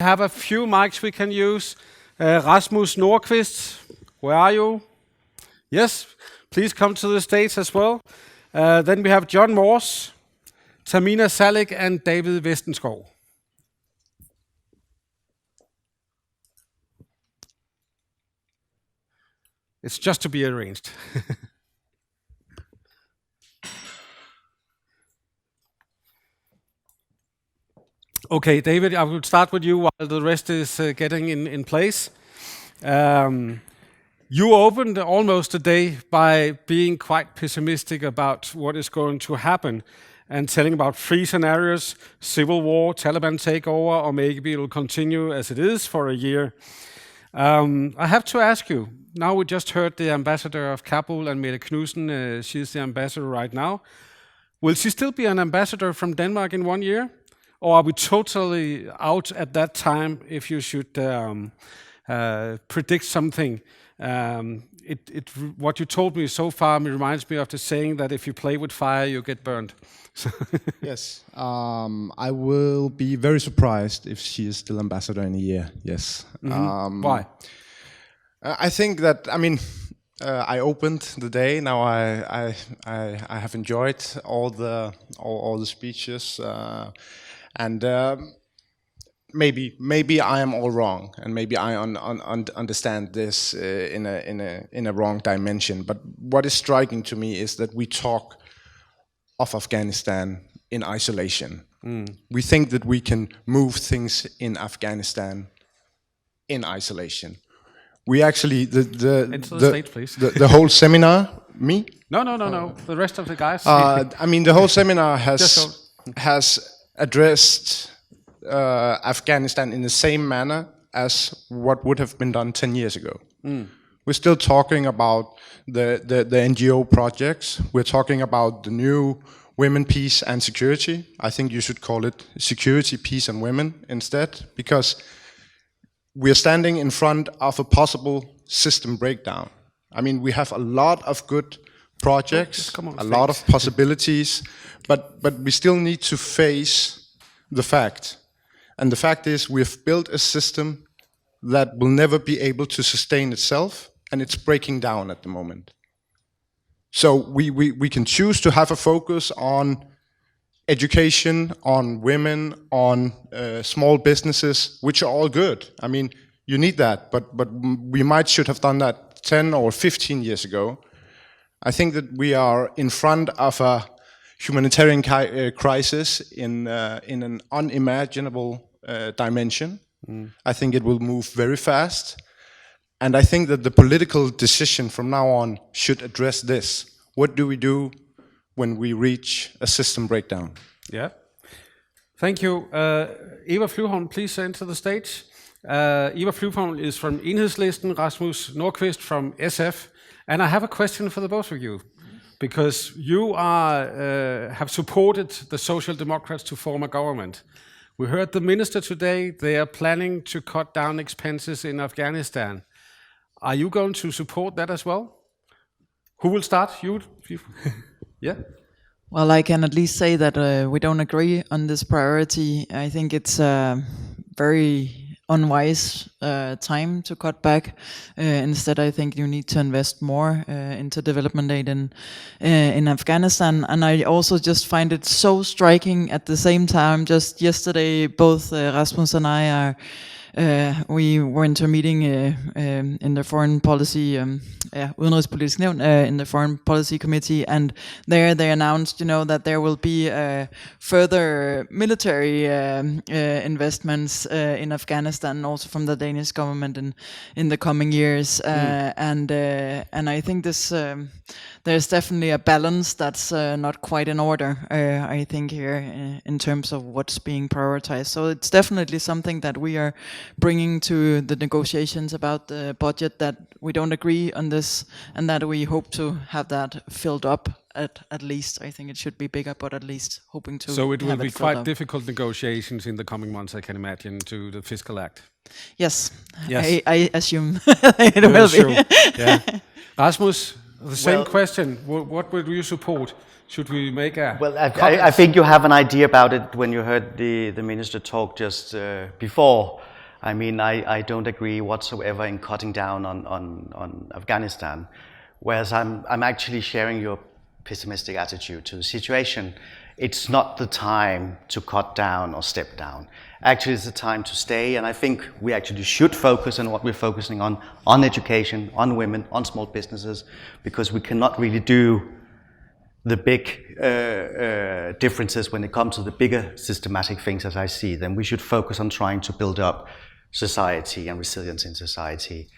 have a few mics we can use. Rasmus Nordqvist, where are you? Yes, please come to the stage as well. Then we have John Morse, Tahmina Salik, and David Vestenskov. It's just to be arranged. Okay, David, I will start with you while the rest is getting in place. You opened almost the day by being quite pessimistic about what is going to happen and telling about three scenarios: civil war, Taliban takeover, or maybe it will continue as it is for a year. I have to ask you, now we just heard the ambassador of Kabul, and Mette Knudsen, she's the ambassador right now. Will she still be an ambassador from Denmark in 1 year? Or are we totally out at that time if you should predict something? What you told me so far reminds me of the saying that if you play with fire, you get burned. Yes, I will be very surprised if she is still ambassador in a year. Yes. Why? I think that, I opened the day. Now I have enjoyed all the speeches, and maybe I am all wrong, and maybe I understand this in a wrong dimension. But what is striking to me is that we talk of Afghanistan in isolation. We think that we can move things in Afghanistan in isolation. We actually Into the stage, please. the whole seminar. Me? No. The rest of the guys. The whole seminar has addressed Afghanistan in the same manner as what would have been done 10 years ago. We're still talking about the NGO projects. We're talking about the new Women, Peace and Security. I think you should call it Security, Peace and Women instead, because we are standing in front of a possible system breakdown. We have a lot of good projects, a lot of possibilities, but we still need to face the fact. And the fact is, we have built a system that will never be able to sustain itself, and it's breaking down at the moment. So we can choose to have a focus on education, on women, on small businesses, which are all good. You need that, but we should have done that 10 or 15 years ago. I think that we are in front of a humanitarian crisis in an unimaginable dimension. I think it will move very fast. And I think that the political decision from now on should address this. What do we do when we reach a system breakdown? Yeah. Thank you. Eva Flyvholm, please enter the stage. Eva Flyvholm is from Enhedslisten, Rasmus Nordqvist from SF. And I have a question for the both of you, because you have supported the Social Democrats to form a government. We heard the minister today, they are planning to cut down expenses in Afghanistan. Are you going to support that as well? Who will start? You? Yeah. Well, I can at least say that we don't agree on this priority. I think it's a very unwise time to cut back. Instead, I think you need to invest more into development aid in Afghanistan. And I also just find it so striking at the same time. Just yesterday, both Rasmus and I we were into a meeting in the foreign policy, Udenrigspolitisk Nævn, in the foreign policy committee, and there they announced, that there will be further military investments in Afghanistan, also from the Danish government in the coming years, and I think this. There's definitely a balance that's not quite in order, I think, here in terms of what's being prioritized. So it's definitely something that we are bringing to the negotiations about the budget, that we don't agree on this and that we hope to have that filled up at least. I think it should be bigger, but at least hoping to. So it will be quite up. difficult negotiations in the coming months, I can imagine, to the fiscal act. Yes. I assume it will be. Yeah. Rasmus, the same question. What would you support? Should we make a... Well, I think you have an idea about it when you heard the minister talk just before. I mean, I don't agree whatsoever in cutting down on Afghanistan, whereas I'm actually sharing your pessimistic attitude to the situation. It's not the time to cut down or step down. Actually, it's the time to stay, and I think we actually should focus on what we're focusing on education, on women, on small businesses, because we cannot really do the big differences when it comes to the bigger systematic things as I see them. We should focus on trying to build up society and resilience in society.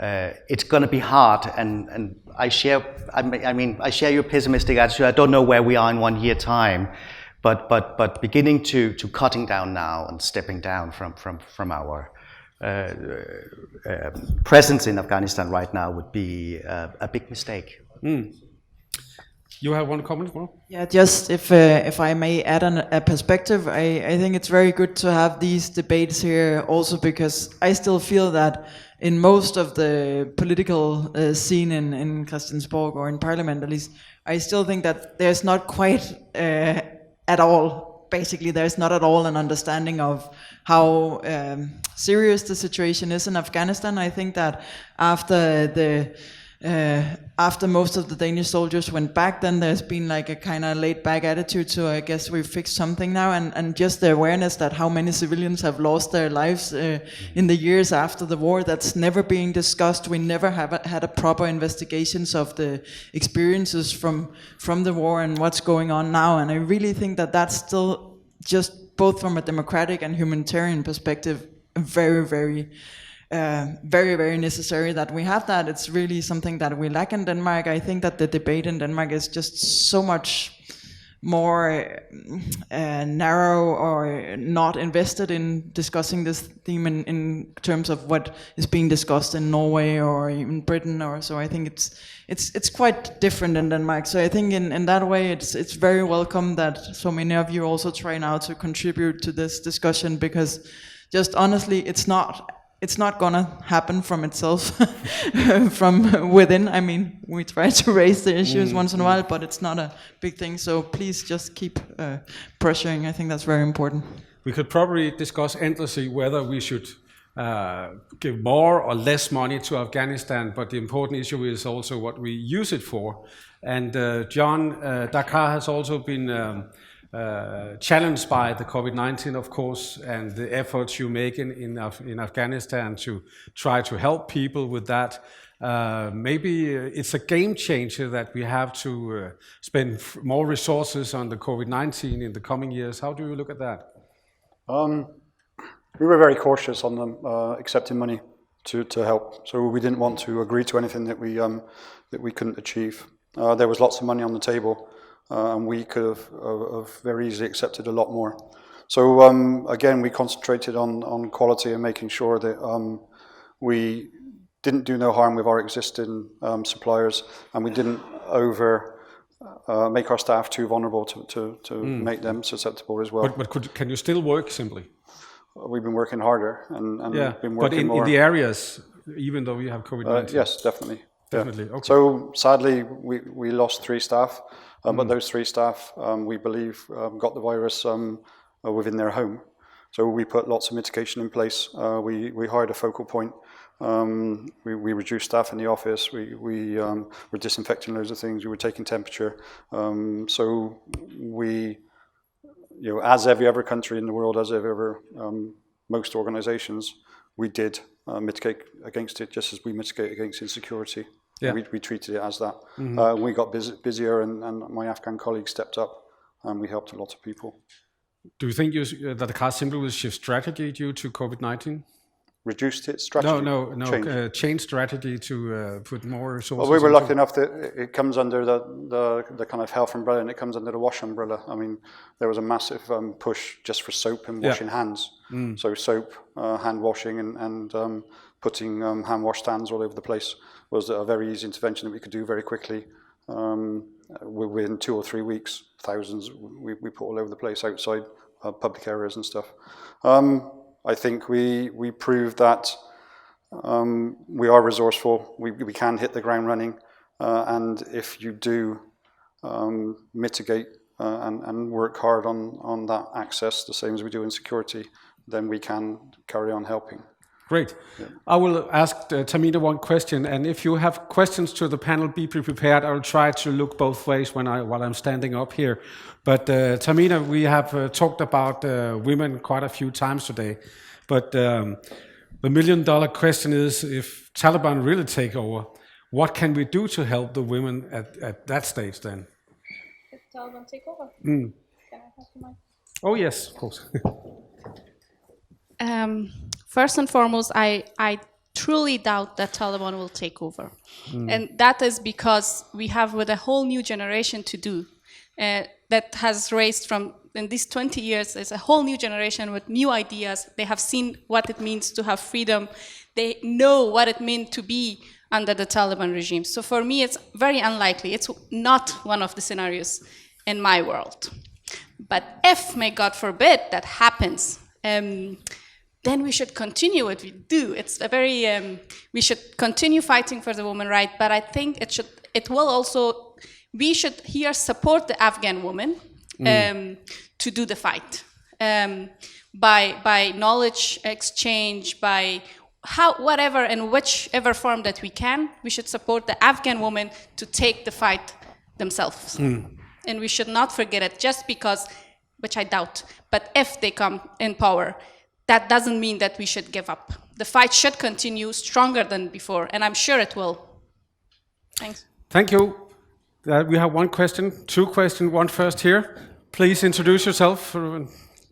It's going to be hard, and I share your pessimistic attitude. I don't know where we are in 1 year time, but beginning to cutting down now and stepping down from our presence in Afghanistan right now would be a big mistake. You have one comment, Ronald? Yeah, just if I may add a perspective, I think it's very good to have these debates here also because I still feel that in most of the political scene in Christiansborg or in Parliament at least, I still think that there's not quite at all, basically there's not at all an understanding of how serious the situation is in Afghanistan. I think that after most of the Danish soldiers went back, then there's been like a kind of laid back attitude, so I guess we've fixed something now, and just the awareness that how many civilians have lost their lives in the years after the war, that's never being discussed. We never have had a proper investigations of the experiences from the war and what's going on now, and I really think that that's still just both from a democratic and humanitarian perspective very, very necessary that we have that. It's really something that we lack in Denmark. I think that the debate in Denmark is just so much more narrow or not invested in discussing this theme in terms of what is being discussed in Norway or even Britain or so. I think it's quite different in Denmark. So I think in that way it's very welcome that so many of you also try now to contribute to this discussion, because just honestly it's not gonna happen from itself, from within. I mean, we try to raise the issues once in a while, but it's not a big thing. So please just keep pressuring. I think that's very important. We could probably discuss endlessly whether we should give more or less money to Afghanistan, but the important issue is also what we use it for. And John, DACAAR has also been challenged by the COVID-19, of course, and the efforts you make in Afghanistan to try to help people with that. Maybe it's a game changer that we have to spend more resources on the COVID-19 in the coming years. How do you look at that? We were very cautious on them accepting money to help, so we didn't want to agree to anything that we couldn't achieve. There was lots of money on the table. And we could have very easily accepted a lot more. So again, we concentrated on quality and making sure that we didn't do no harm with our existing suppliers, and we didn't make our staff too vulnerable to make them susceptible as well. But can you still work simply? We've been working harder and been working more. But in the areas, even though you have COVID-19? Yes, definitely. Definitely. Yeah. Okay. So sadly, we lost 3 staff. But those 3 staff, we believe, got the virus within their home. So we put lots of mitigation in place. We hired a focal point. We reduced staff in the office. We were disinfecting loads of things. We were taking temperature. So we, as every other country in the world, as most organizations, we did mitigate against it just as we mitigate against insecurity. Yeah. We treated it as that. We got busier, and my Afghan colleagues stepped up, and we helped a lot of people. Do you think that the DACAAR simply will shift strategy due to COVID-19? Reduced its strategy? No. Change strategy to put more resources. Well, we were lucky enough that it comes under the kind of health umbrella, and it comes under the wash umbrella. I mean, there was a massive push just for soap and washing hands. So soap, hand washing, and putting hand wash stands all over the place was a very easy intervention that we could do very quickly. Within 2 or 3 weeks, thousands we put all over the place outside public areas and stuff. I think we proved that we are resourceful. We can hit the ground running, and if you do mitigate and work hard on that access, the same as we do in security, then we can carry on helping. Great. I will ask Tahmina one question, and if you have questions to the panel, be prepared. I will try to look both ways while I'm standing up here. But Tahmina, we have talked about women quite a few times today, but the million-dollar question is, if Taliban really take over, what can we do to help the women at that stage then? If Taliban take over? Can I have the mic? Oh yes, of course. First and foremost, I truly doubt that Taliban will take over. And that is because we have with a whole new generation to do that has raised from, in these 20 years, there's a whole new generation with new ideas. They have seen what it means to have freedom. They know what it means to be under the Taliban regime. So for me, it's very unlikely. It's not one of the scenarios in my world. But if, may God forbid, that happens, then we should continue what we do. It's a very, we should continue fighting for the women right, but I think it will also, we should here support the Afghan women to do the fight. By knowledge exchange, by whatever and whichever form that we can, we should support the Afghan women to take the fight themselves. And we should not forget it just because, which I doubt, but if they come in power, that doesn't mean that we should give up. The fight should continue stronger than before, and I'm sure it will. Thanks. Thank you. We have one question, two questions, one first here. Please introduce yourself.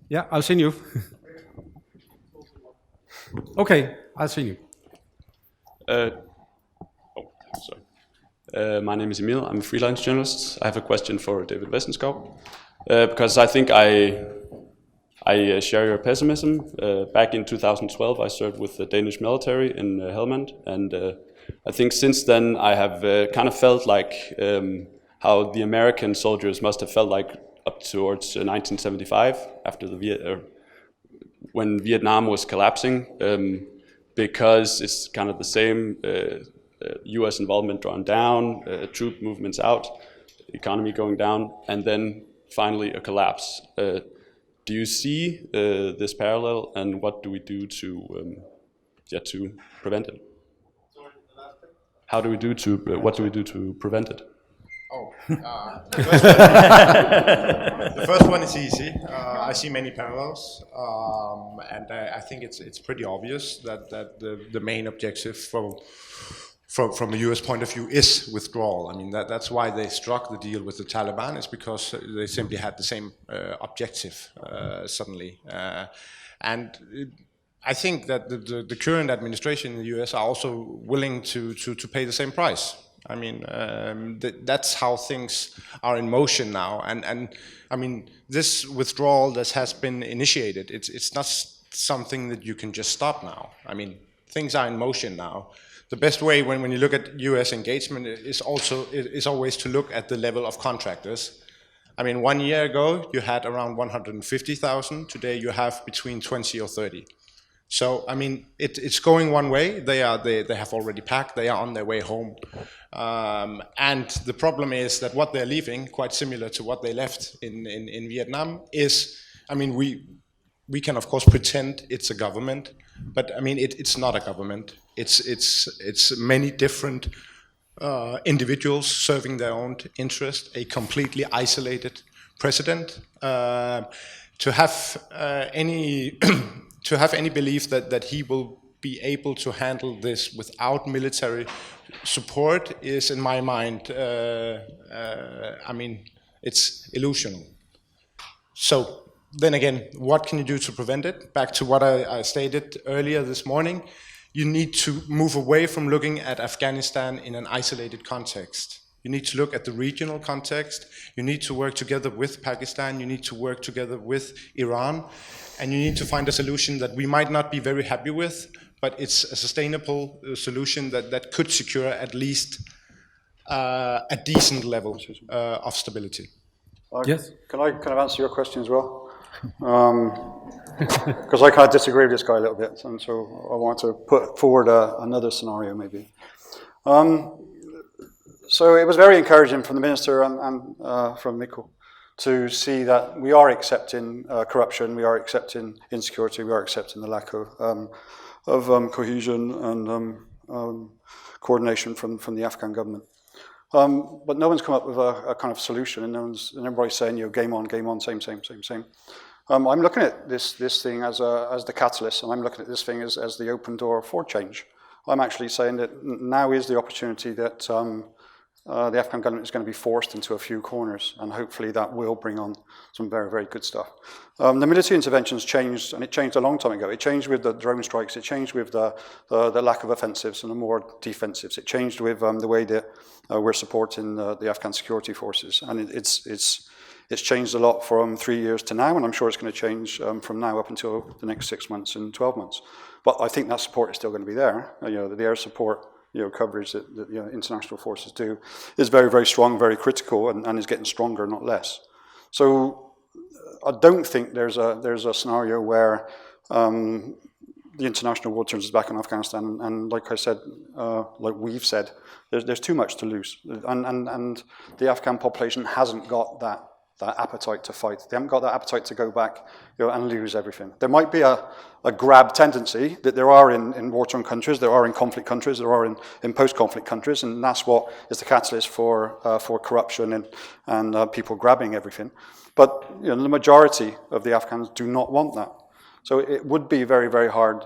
Yeah, I'll see you. Okay, I'll see you. My name is Emil. I'm a freelance journalist. I have a question for David Vestenskov, because I think I share your pessimism. Back in 2012, I served with the Danish military in Helmand, and I think since then I have kind of felt like how the American soldiers must have felt like up towards 1975, after when Vietnam was collapsing, because it's kind of the same. U.S. involvement drawn down, troop movements out, economy going down, and then finally a collapse. Do you see this parallel, and what do we do to prevent it? How do we do to? What do we do to prevent it? The first one is easy. I see many parallels, and I think it's pretty obvious that the main objective from a US point of view is withdrawal. I mean, that's why they struck the deal with the Taliban, is because they simply had the same objective suddenly. And I think that the current administration in the US are also willing to pay the same price. I mean, that's how things are in motion now. And I mean, this withdrawal that has been initiated, it's not something that you can just stop now. I mean, things are in motion now. The best way when you look at US engagement is always to look at the level of contractors. I mean, 1 year ago, you had around 150,000. Today, you have between 20 or 30. So, I mean, it's going one way. They have already packed. They are on their way home. And the problem is that what they're leaving, quite similar to what they left in Vietnam, is, I mean, we can of course pretend it's a government, but I mean, it's not a government. It's many different individuals serving their own interest, a completely isolated president. To have any belief that he will be able to handle this without military support is, in my mind, I mean, it's illusional. So then again, what can you do to prevent it? Back to what I stated earlier this morning, you need to move away from looking at Afghanistan in an isolated context. You need to look at the regional context. You need to work together with Pakistan. You need to work together with Iran. And you need to find a solution that we might not be very happy with, but it's a sustainable solution that could secure at least a decent level of stability. Yes. Can I kind of answer your question as well? Because I kind of disagree with this guy a little bit, and so I want to put forward another scenario maybe. So it was very encouraging from the minister and from Mikko to see that we are accepting corruption, we are accepting insecurity, we are accepting the lack of cohesion and coordination from the Afghan government. But no one's come up with a kind of solution, and everybody's saying, game on, same. I'm looking at this thing as the catalyst, and I'm looking at this thing as the open door for change. I'm actually saying that now is the opportunity that the Afghan government is going to be forced into a few corners, and hopefully that will bring on some very, very good stuff. The military interventions changed, and it changed a long time ago. It changed with the drone strikes, it changed with the lack of offensives and the more defensives. It changed with the way that we're supporting the Afghan security forces, and it's changed a lot from 3 years to now, and I'm sure it's going to change from now up until the next 6 months and 12 months. But I think that support is still going to be there. The air support coverage that the international forces do is very, very strong, very critical, and is getting stronger, not less. So I don't think there's a scenario where the international world turns its back on Afghanistan, and like I said, like we've said, there's too much to lose, and the Afghan population hasn't got that appetite to fight. They haven't got that appetite to go back and lose everything. There might be a grab tendency that there are in war-torn countries, there are in conflict countries, there are in post-conflict countries, and that's what is the catalyst for corruption and people grabbing everything. But the majority of the Afghans do not want that. So it would be very, very hard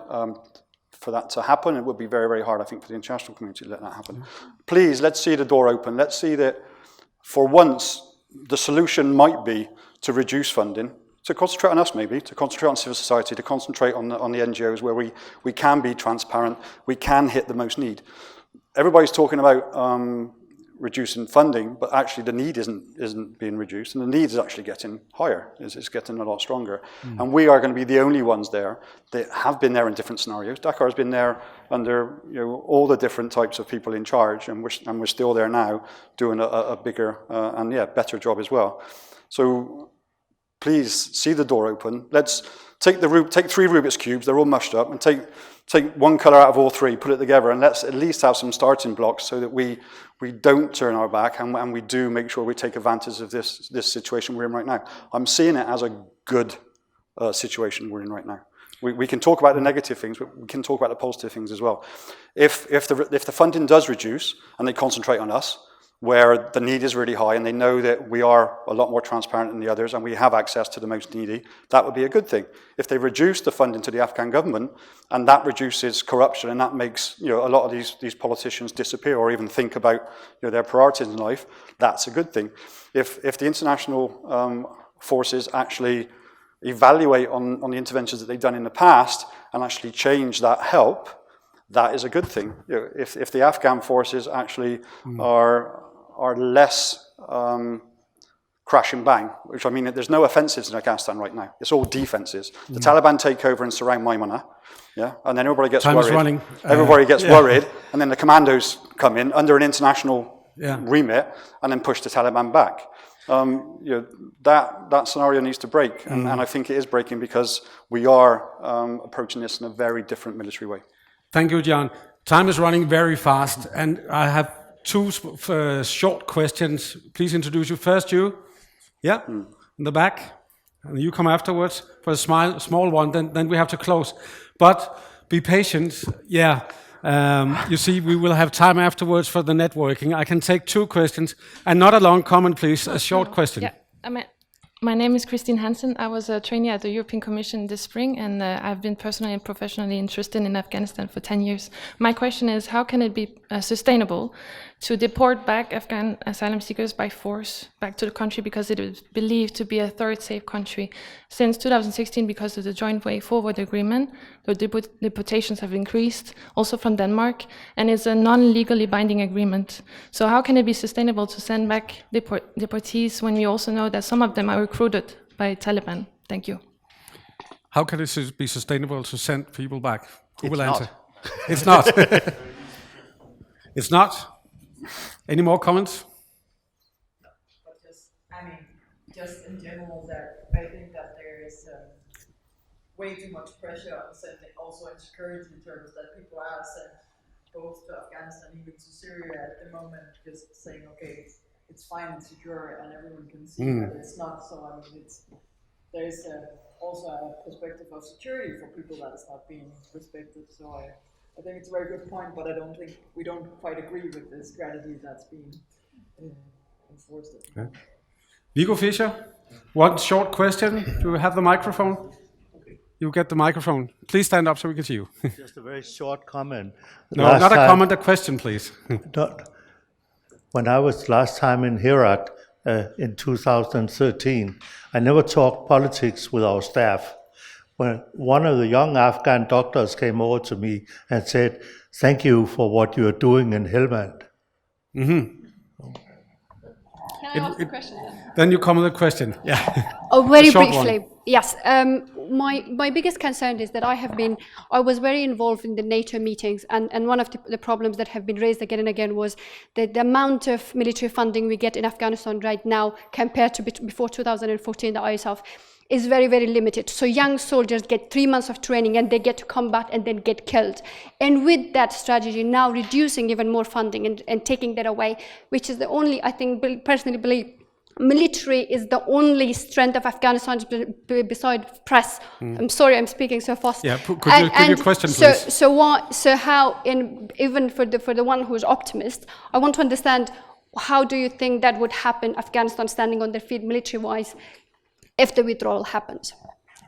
for that to happen. It would be very, very hard, I think, for the international community to let that happen. Please, let's see the door open. Let's see that for once, the solution might be to reduce funding, to concentrate on us maybe, to concentrate on civil society, to concentrate on the NGOs where we can be transparent, we can hit the most need. Everybody's talking about reducing funding, but actually the need isn't being reduced, and the need is actually getting higher, it's getting a lot stronger. And we are going to be the only ones there that have been there in different scenarios. DACAAR has been there under all the different types of people in charge, and we're still there now doing a bigger and better job as well. So please see the door open. Let's take 3 Rubik's cubes, they're all mushed up, and take one colour out of all 3, put it together, and let's at least have some starting blocks so that we don't turn our back and we do make sure we take advantage of this situation we're in right now. I'm seeing it as a good situation we're in right now. We can talk about the negative things, but we can talk about the positive things as well. If the funding does reduce and they concentrate on us, where the need is really high and they know that we are a lot more transparent than the others and we have access to the most needy, that would be a good thing. If they reduce the funding to the Afghan government and that reduces corruption and that makes a lot of these politicians disappear or even think about their priorities in life, that's a good thing. If the international forces actually evaluate on the interventions that they've done in the past and actually change that help, that is a good thing. If the Afghan forces actually are less crash and bang, which I mean, there's no offensives in Afghanistan right now. It's all defenses. The Taliban take over and surround Maimana, and then everybody gets worried. Everybody gets worried, and then the commandos come in under an international remit and then push the Taliban back. That scenario needs to break, and I think it is breaking because we are approaching this in a very different military way. Thank you, John. Time is running very fast, and I have 2 short questions. Please introduce you first, you. Yeah, in the back. And you come afterwards for a small one, then we have to close. But be patient. Yeah, you see, we will have time afterwards for the networking. I can take 2 questions, and not a long comment, please, a short question. Yeah, my name is Christine Hansen. I was a trainee at the European Commission this spring, and I've been personally and professionally interested in Afghanistan for 10 years. My question is, how can it be sustainable to deport back Afghan asylum seekers by force back to the country because it is believed to be a third safe country? Since 2016, because of the Joint Way Forward Agreement, the deportations have increased, also from Denmark, and it's a non-legally binding agreement. So how can it be sustainable to send back deportees when we also know that some of them are recruited by Taliban? Thank you. How can it be sustainable to send people back? Who will It's answer? It's not. It's not. Any more comments? Just in general, that I think that there is way too much pressure on sending, also in security terms, that people are sent both to Afghanistan, even to Syria at the moment, just saying, okay, it's fine and secure and everyone can see that it's not. So I mean, there's also a perspective of security for people that is not being respected. So I think it's a very good point, but I don't think we don't quite agree with the strategy that's being enforced. Okay. Viggo Fischer, one short question. Do we have the microphone? You get the microphone. Please stand up so we can see you. Just a very short comment. No, not a comment, a question, please. When I was last time in Herat in 2013, I never talked politics with our staff. When one of the young Afghan doctors came over to me and said, "Thank you for what you are doing in Helmand." Mm-hmm. Can I ask a question then? Then you come with a question. Yeah. Oh, very short briefly. one. Yes. My biggest concern is that I was very involved in the NATO meetings, and one of the problems that have been raised again and again was that the amount of military funding we get in Afghanistan right now compared to before 2014, the ISAF, is very, very limited. So young soldiers get 3 months of training and they get to combat and then get killed. And with that strategy now reducing even more funding and taking that away, which is the only, I think, personally believe, military is the only strength of Afghanistan beside press. I'm sorry, I'm speaking so fast. Yeah, could you give your question, please? So how, even for the one who's optimist, I want to understand, how do you think that would happen, Afghanistan standing on their feet military-wise, if the withdrawal happens?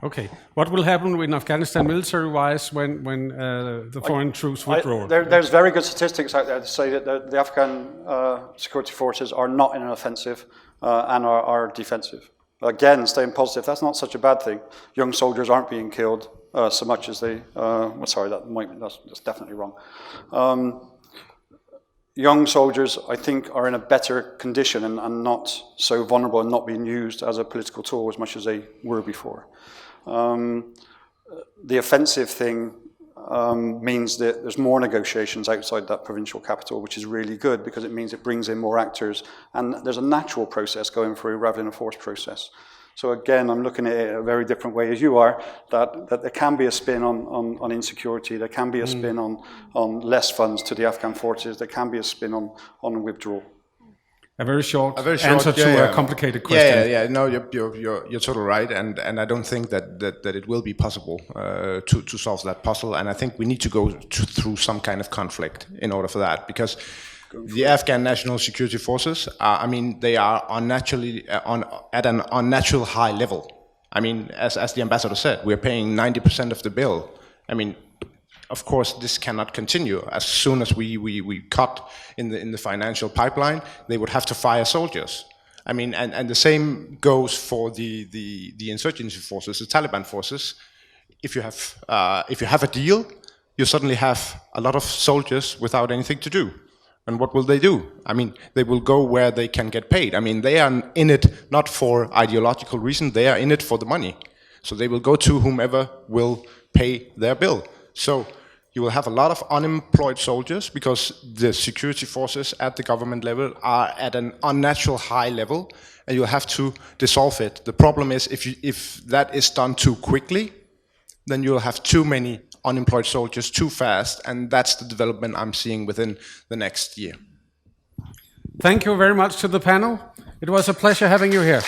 Okay. What will happen in Afghanistan military-wise when the foreign troops withdraw? There's very good statistics out there to say that the Afghan security forces are not in an offensive and are defensive. Again, staying positive, that's not such a bad thing. Young soldiers aren't being killed so much as they... that's definitely wrong. Young soldiers, I think, are in a better condition and not so vulnerable and not being used as a political tool as much as they were before. The offensive thing means that there's more negotiations outside that provincial capital, which is really good because it means it brings in more actors, and there's a natural process going through rather than a forced process. So again, I'm looking at it a very different way as you are, that there can be a spin on insecurity, there can be a spin on less funds to the Afghan forces, there can be a spin on withdrawal. A very short answer to a complicated question. Yeah. No, you're totally right, and I don't think that it will be possible to solve that puzzle. And I think we need to go through some kind of conflict in order for that, because the Afghan National Security Forces, they are unnaturally at an unnatural high level. I mean, as the ambassador said, we're paying 90% of the bill. I mean, of course, this cannot continue. As soon as we cut in the financial pipeline, they would have to fire soldiers. I mean, and the same goes for the insurgency forces, the Taliban forces. If you have a deal, you suddenly have a lot of soldiers without anything to do. And what will they do? I mean, they will go where they can get paid. I mean, they are in it not for ideological reason, they are in it for the money. So they will go to whomever will pay their bill. So you will have a lot of unemployed soldiers because the security forces at the government level are at an unnatural high level, and you'll have to dissolve it. The problem is if that is done too quickly, then you'll have too many unemployed soldiers too fast, and that's the development I'm seeing within the next year. Thank you very much to the panel. It was a pleasure having you here.